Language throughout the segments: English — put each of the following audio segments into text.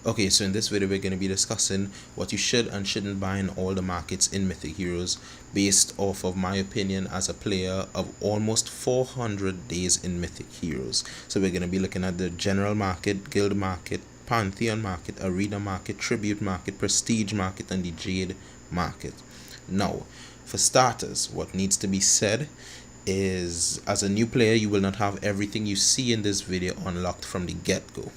Okay, so in this video we're going to be discussing what you should and shouldn't buy in all the markets in Mythic Heroes based off of my opinion as a player of almost 400 days in Mythic Heroes. So we're going to be looking at the general market, guild market, pantheon market, arena market, tribute market, prestige market, and the jade market. Now, for starters, what needs to be said is as a new player you will not have everything you see in this video unlocked from the get-go.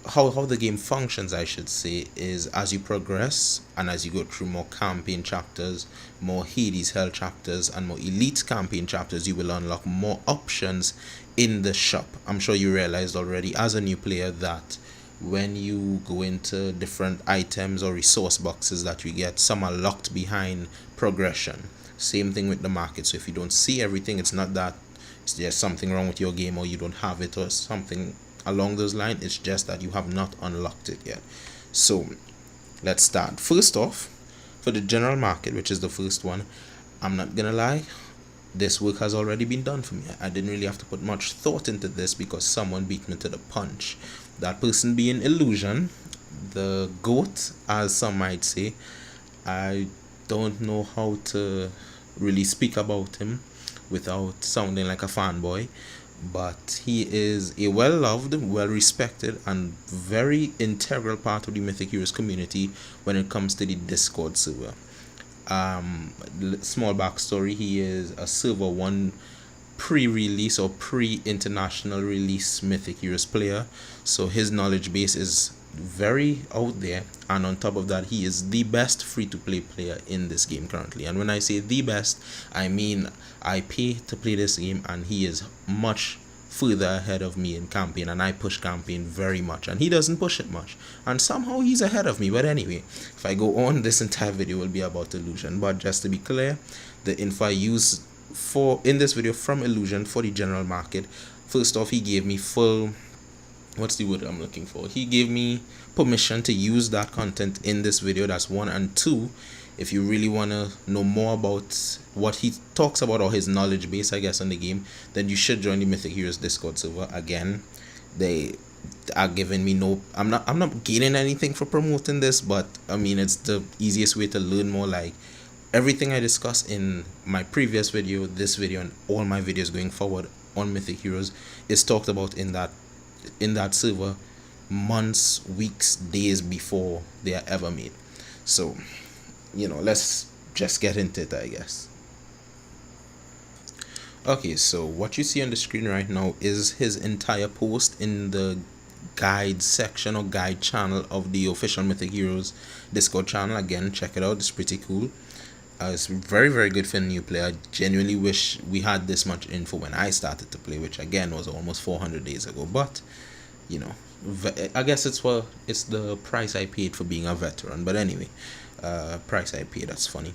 How the game functions, I should say, is as you progress and as you go through more campaign chapters, more Hades Hell chapters, and more elite campaign chapters, you will unlock more options in the shop. I'm sure you realized already as a new player that when you go into different items or resource boxes that you get, some are locked behind progression. Same thing with the market. So if you don't see everything, it's not that it's just something wrong with your game or you don't have it or something along those lines. It's just that you have not unlocked it yet. So let's start. First off, for the general market, which is the first one, I'm not gonna lie, this work has already been done for me. I didn't really have to put much thought into this because someone beat me to the punch. That person being Illusion, the GOAT, as some might say. I don't know how to really speak about him without sounding like a fanboy, but he is a well-loved, well-respected, and very integral part of the Mythic Heroes community when it comes to the Discord server. Small backstory: he is a server 1 pre-release or pre-international release Mythic Heroes player, so his knowledge base is very out there, and on top of that he is the best free-to-play player in this game currently. And when I say the best, I mean I pay to play this game and he is much further ahead of me in campaign, and I push campaign very much and he doesn't push it much, and somehow he's ahead of me. But anyway, if I go on, this entire video will be about Illusion. But just to be clear, the info I use for in this video from Illusion for the general market, first off, he gave me full, what's the word I'm looking for, he gave me permission to use that content in this video. That's one. And two, if you really want to know more about what he talks about or his knowledge base, I guess, on the game, then you should join the Mythic Heroes Discord server. Again, they are giving me no, I'm not gaining anything for promoting this, but I mean it's the easiest way to learn more. Like everything I discussed in my previous video, this video, and all my videos going forward on Mythic Heroes is talked about in that server months, weeks, days before they are ever made. So let's just get into it, I guess. Okay, so what you see on the screen right now is his entire post in the guide section or guide channel of the official Mythic Heroes Discord channel. Again, check it out, it's pretty cool. It's very, very good for a new player. I genuinely wish we had this much info when I started to play, which again was almost 400 days ago. But I guess it's the price I paid for being a veteran. But anyway, price I paid, that's funny.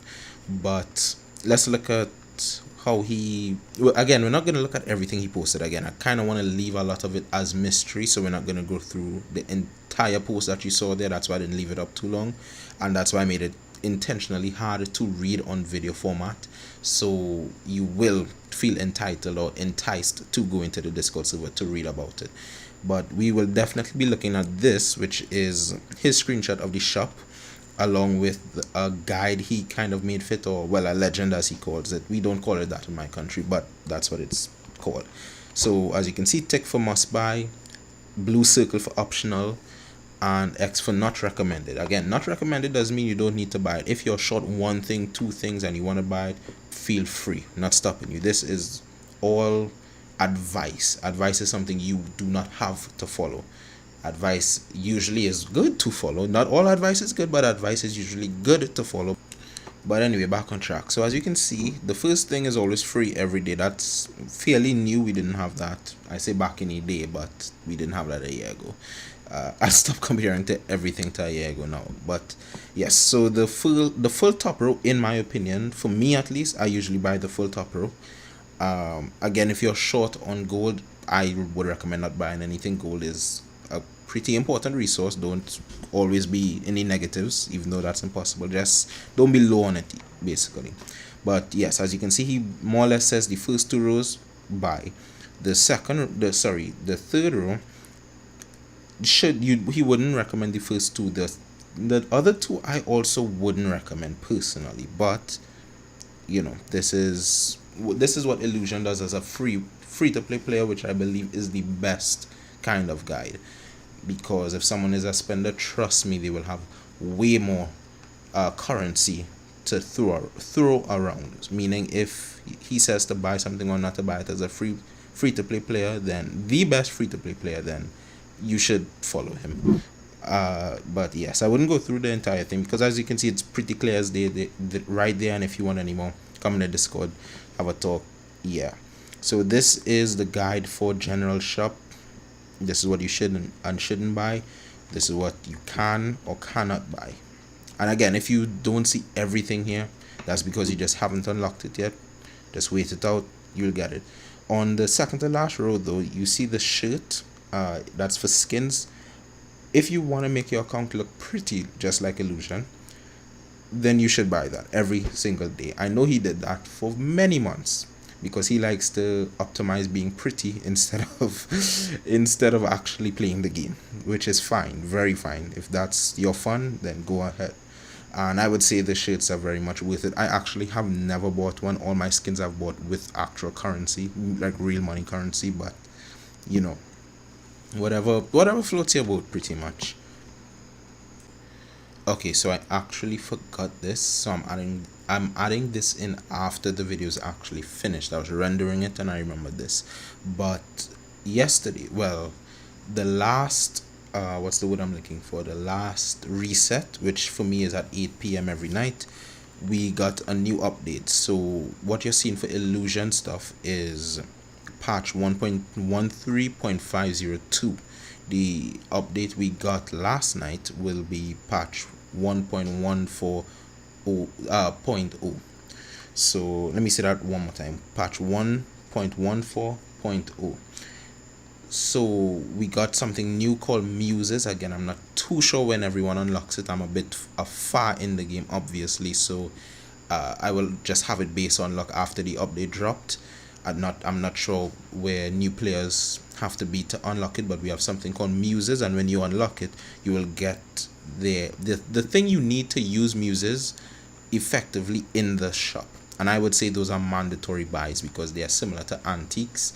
But let's look at how again, we're not going to look at everything he posted. Again, I kind of want to leave a lot of it as mystery, so we're not going to go through the entire post that you saw there. That's why I didn't leave it up too long, and that's why I made it intentionally hard to read on video format, so you will feel entitled or enticed to go into the Discord server to read about it. But we will definitely be looking at this, which is his screenshot of the shop, along with a guide he kind of made fit, or well, a legend as he calls it. We don't call it that in my country, but that's what it's called. So as you can see, tick for must buy, blue circle for optional, and X for not recommended. Again, not recommended doesn't mean you don't need to buy it. If you're short one thing, two things, and you want to buy it, feel free, not stopping you. This is all advice. Advice is something you do not have to follow. Advice usually is good to follow. Not all advice is good, but advice is usually good to follow. But anyway, back on track. So as you can see, the first thing is always free every day. That's fairly new. We didn't have that. I say back in the day, but we didn't have that a year ago. I stopped comparing to everything to a year ago now. But yes, so the full top row, in my opinion, for me at least, I usually buy the full top row. Again, if you're short on gold, I would recommend not buying anything. Gold is a pretty important resource. Don't always be any negatives, even though that's impossible. Just don't be low on it, basically. But yes, as you can see, he more or less says the first 2 rows buy. The third row, he wouldn't recommend the first two. The other two I also wouldn't recommend personally, but this is what Illusion does as a free to play player, which I believe is the best kind of guide. Because if someone is a spender, trust me, they will have way more currency to throw around. Meaning, if he says to buy something or not to buy it as a free to play player, then the best free to play player, then you should follow him. But yes, I wouldn't go through the entire thing, because as you can see, it's pretty clear as day right there. And if you want any more, come in the Discord, have a talk. Yeah, so this is the guide for general shop. This is what you should and shouldn't buy. This is what you can or cannot buy. And again, if you don't see everything here, that's because you just haven't unlocked it yet. Just wait it out, you'll get it. On the second to last row though, you see the shirt. That's for skins. If you want to make your account look pretty, just like Illusion, then you should buy that every single day. I know he did that for many months, because he likes to optimize being pretty instead of actually playing the game, which is fine, very fine. If that's your fun, then go ahead. And I would say the shirts are very much worth it. I actually have never bought one. All my skins I've bought with actual currency, like real money currency. But whatever floats your boat, pretty much. Okay, so I actually forgot this, so I'm adding this in after the video is actually finished. I was rendering it and I remembered this. But yesterday, well, the last what's the word I'm looking for, the last reset, which for me is at 8 p.m. every night, we got a new update. So what you're seeing for Illusion stuff is patch 1.13.502. The update we got last night will be patch 1.14.0. So let me say that one more time. Patch 1.14.0. So we got something new called Muses. Again, I'm not too sure when everyone unlocks it. I'm a bit far in the game, obviously, so I will just have it based on luck after the update dropped. I'm not sure where new players have to be to unlock it, but we have something called Muses, and when you unlock it, you will get the thing you need to use Muses effectively in the shop. And I would say those are mandatory buys, because they are similar to antiques,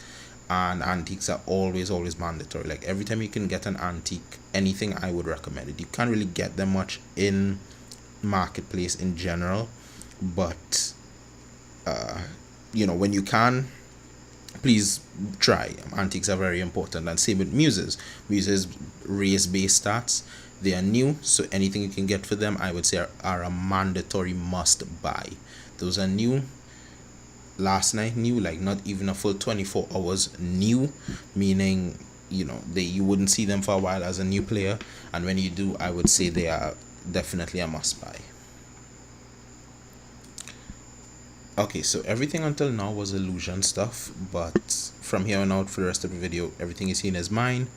and antiques are always mandatory. Like every time you can get an antique, anything, I would recommend it. You can't really get them much in marketplace in general, but when you can, please try. Antiques are very important. And same with Muses. Muses race based stats. They are new, so anything you can get for them, I would say are a mandatory must buy. Those are new, last night new, like not even a full 24 hours new, meaning you wouldn't see them for a while as a new player, and when you do, I would say they are definitely a must buy. Okay, so everything until now was Illusion stuff, but from here on out, for the rest of the video, everything you seen is mine.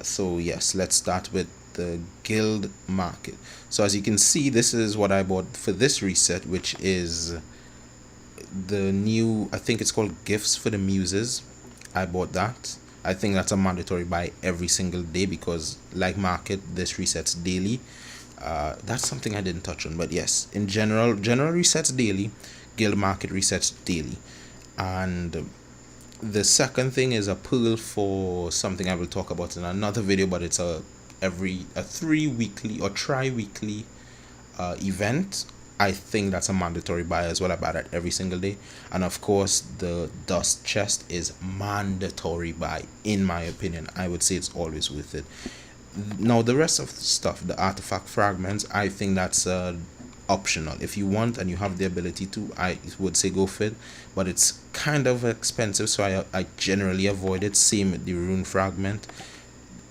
So yes, let's start with the guild market. So as you can see, this is what I bought for this reset, which is the new, I think it's called Gifts for the Muses. I bought that. I think that's a mandatory buy every single day, because like market, this resets daily. That's something I didn't touch on, but yes, in general resets daily. Guild market resets daily. And the second thing is a pearl for something I will talk about in another video, but it's a 3 weekly or tri-weekly event. I think that's a mandatory buy as well. I buy that every single day. And of course, the dust chest is mandatory buy, in my opinion. I would say it's always worth it. Now the rest of the stuff, the artifact fragments, I think that's optional. If you want and you have the ability to, I would say go for it, but it's kind of expensive, so I generally avoid it. Same with the rune fragment.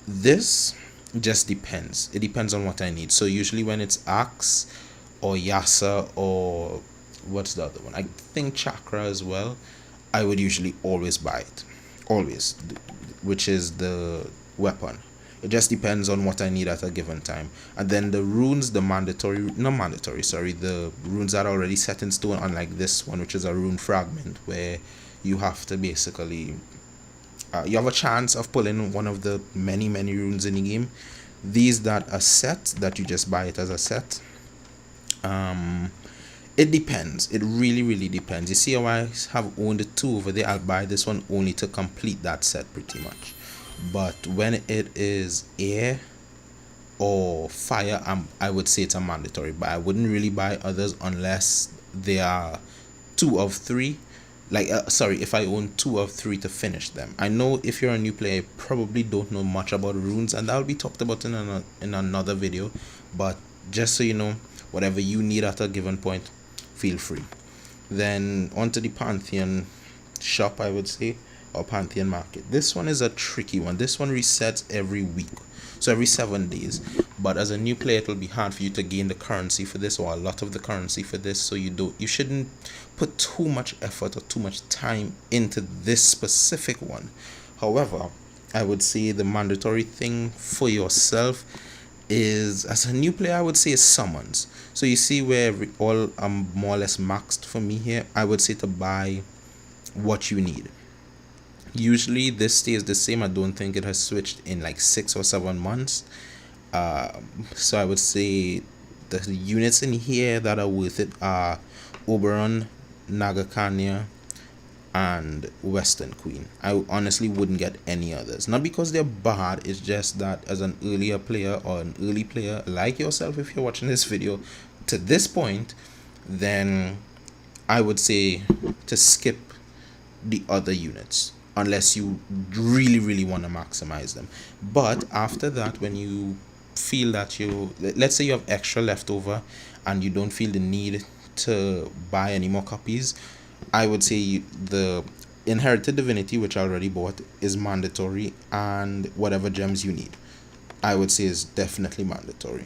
This just depends. It depends on what I need. So usually when it's axe or Yasa, or what's the other one, I think chakra as well, I would usually always buy it, always, which is the weapon. It just depends on what I need at a given time. And then the runes, the runes that are already set in stone, unlike this one, which is a rune fragment, where you have to basically you have a chance of pulling one of the many runes in the game. These that are set, that you just buy it as a set. It depends. It really depends. You see how I have owned two over there? I'll buy this one only to complete that set pretty much. But when it is air or fire, I would say it's a mandatory buy. I wouldn't really buy others unless they are 2 of 3. Like sorry, if I own 2 of 3 to finish them. I know if you're a new player, you probably don't know much about runes, and that'll be talked about in another video. But just so you know, whatever you need at a given point, feel free. Then onto the Pantheon shop, I would say, or Pantheon market. This one is a tricky one. This one resets every week, so every 7 days. But as a new player, it'll be hard for you to gain the currency for this, or a lot of the currency for this. So you shouldn't put too much effort or too much time into this specific one. However, I would say the mandatory thing for yourself is, as a new player, I would say, is summons. So you see where all more or less maxed for me here. I would say to buy what you need. Usually this stays the same. I don't think it has switched in like 6 or 7 months. So I would say the units in here that are worth it are Oberon, Nagakania, and Western Queen. I honestly wouldn't get any others. Not because they're bad, it's just that as an earlier player or an early player like yourself, if you're watching this video to this point, then I would say to skip the other units unless you really want to maximize them. But after that, when you feel that let's say you have extra left over and you don't feel the need to buy any more copies, I would say the Inherited Divinity, which I already bought, is mandatory, and whatever gems you need, I would say, is definitely mandatory.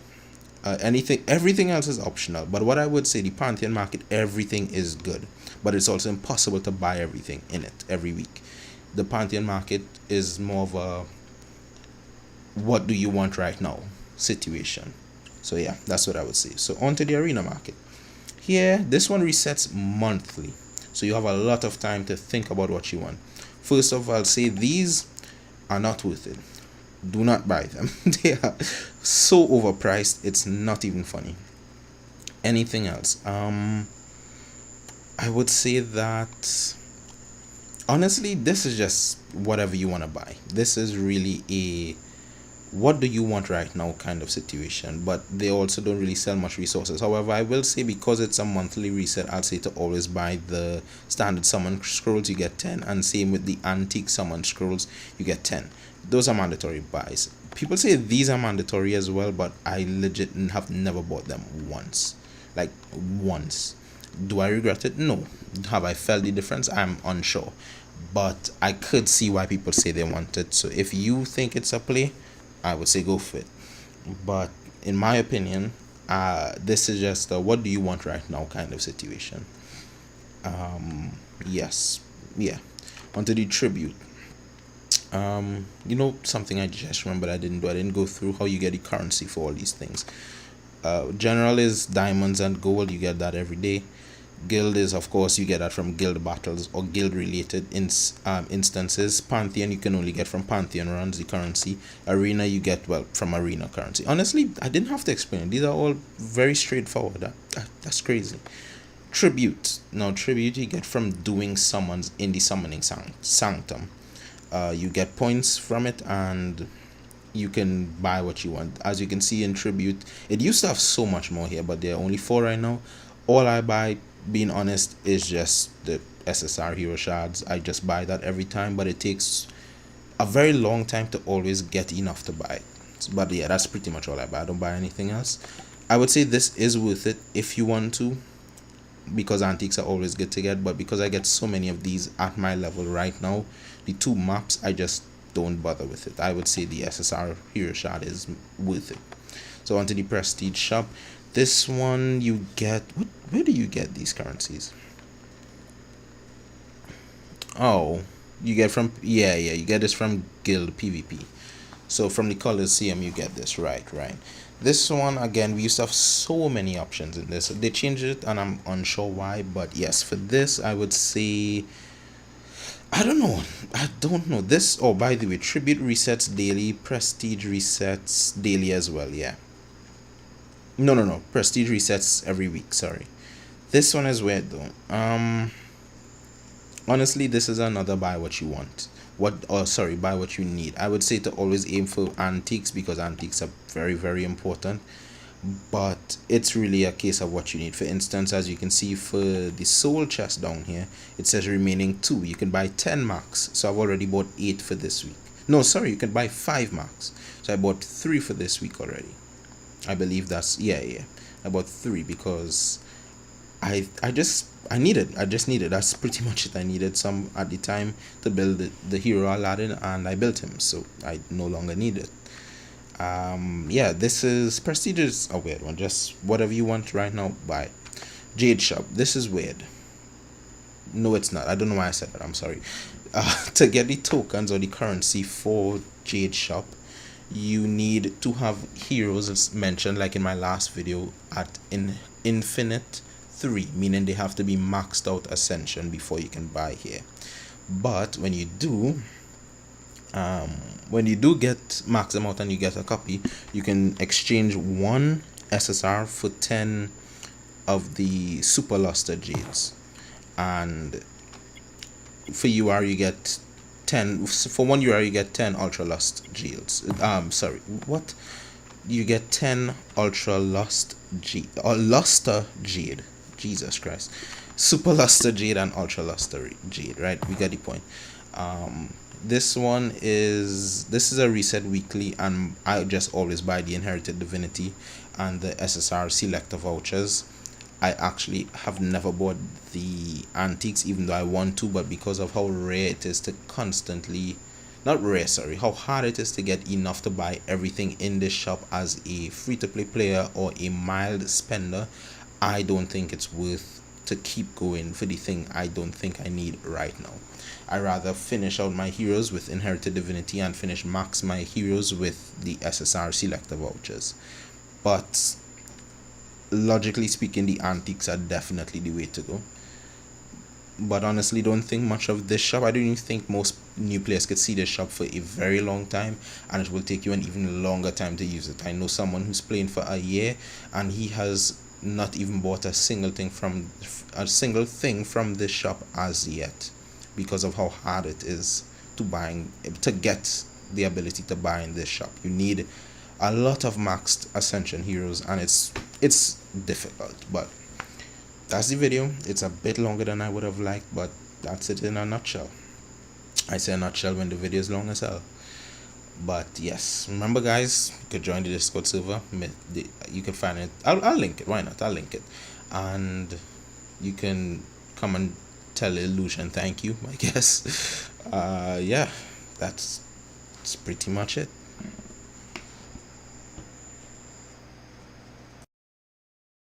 Everything else is optional. But what I would say, the Pantheon market, everything is good, but it's also impossible to buy everything in it every week. The Pantheon market is more of a what do you want right now situation. So yeah, that's what I would say. So on to the arena market. Here, this one resets monthly, so you have a lot of time to think about what you want. First of all, I'll say these are not worth it. Do not buy them. They are so overpriced, it's not even funny. Anything else? I would say that honestly, this is just whatever you want to buy. This is really a what do you want right now kind of situation, but they also don't really sell much resources. However, I will say, because it's a monthly reset, I'll say to always buy the standard summon scrolls. You get 10, and same with the antique summon scrolls, you get 10. Those are mandatory buys. People say these are mandatory as well, but I legit have never bought them once. Like once. Do I regret it? No. Have I felt the difference? I'm unsure, but I could see why people say they want it. So if you think it's a play, I would say go for it. But in my opinion, this is just a what do you want right now kind of situation. Yes, yeah. Onto the tribute. You know, something I just remembered I didn't do. I didn't go through how you get the currency for all these things. General is diamonds and gold. You get that every day. Guild is, of course, you get that from guild battles or guild related instances. Pantheon you can only get from Pantheon runs, the currency. Arena you get, well, from arena currency. Honestly, I didn't have to explain it. These are all very straightforward. That's crazy. Tribute. Now tribute you get from doing summons in the summoning sanctum. You get points from it, and you can buy what you want. As you can see in tribute, it used to have so much more here, but there are only 4 right now. All I buy, being honest, is just the SSR hero shards. I just buy that every time, but it takes a very long time to always get enough to buy it. But yeah, that's pretty much all I buy. I don't buy anything else. I would say this is worth it if you want to, because antiques are always good to get, but because I get so many of these at my level right now, the 2 maps, I just don't bother with it. I would say the SSR hero shard is worth it. So onto the prestige shop. This one you get, where do you get these currencies? Oh, you get from, yeah, you get this from guild PvP. So from the Colosseum you get this, right. This one, again, we used to have so many options in this. They changed it and I'm unsure why, but yes, for this I would say I don't know this. Oh, by the way, tribute resets daily, prestige resets daily as well. Yeah. No, prestige resets every week. Sorry. This one is weird though. Honestly, this is another buy what you want. Buy what you need. I would say to always aim for antiques because antiques are very, very important. But it's really a case of what you need. For instance, as you can see for the soul chest down here, it says remaining 2. You can buy 10 marks. So I've already bought 8 for this week. No, sorry, you can buy 5 marks. So I bought 3 for this week already. I believe that's, yeah. I bought 3 because I needed. I just needed. That's pretty much it. I needed some at the time to build the hero Aladdin, and I built him, so I no longer need it. Yeah, this is prestige is a weird one. Just whatever you want right now, buy. Jade shop. This is weird. No, it's not. I don't know why I said that. I'm sorry. To get the tokens or the currency for Jade shop, you need to have heroes as mentioned like in my last video at infinite 3, meaning they have to be maxed out ascension before you can buy here. But when you do get max them out and you get a copy, you can exchange 1 SSR for 10 of the super luster jades, and for UR you get 10. For 1 UR you get 10 ultra lust jades. Sorry, what? You get 10 ultra lust jade or luster jade. Jesus Christ. Super luster jade and ultra luster jade, right? We got the point. This is a reset weekly, and I just always buy the inherited divinity and the SSR selector vouchers. I actually have never bought the antiques, even though I want to, but because of how rare it is to constantly, not rare, sorry, how hard it is to get enough to buy everything in this shop as a free-to-play player or a mild spender, I don't think it's worth to keep going for the thing I don't think I need right now. I rather finish out my heroes with inherited divinity and finish max my heroes with the SSR selector vouchers. But logically speaking, the antiques are definitely the way to go. But honestly, don't think much of this shop. I don't even think most new players could see this shop for a very long time, and it will take you an even longer time to use it. I know someone who's playing for a year and he has not even bought a single thing from this shop as yet, because of how hard it is to get the ability to buy in this shop. You need a lot of maxed ascension heroes, and it's difficult. But that's the video. It's a bit longer than I would have liked, but that's it in a nutshell. I say a nutshell when the video is long as hell. But yes, remember guys, you could join the Discord server. You can find it. I'll link it. Why not? I'll link it, and you can come and tell Illusion thank you, I guess. Yeah, that's pretty much it.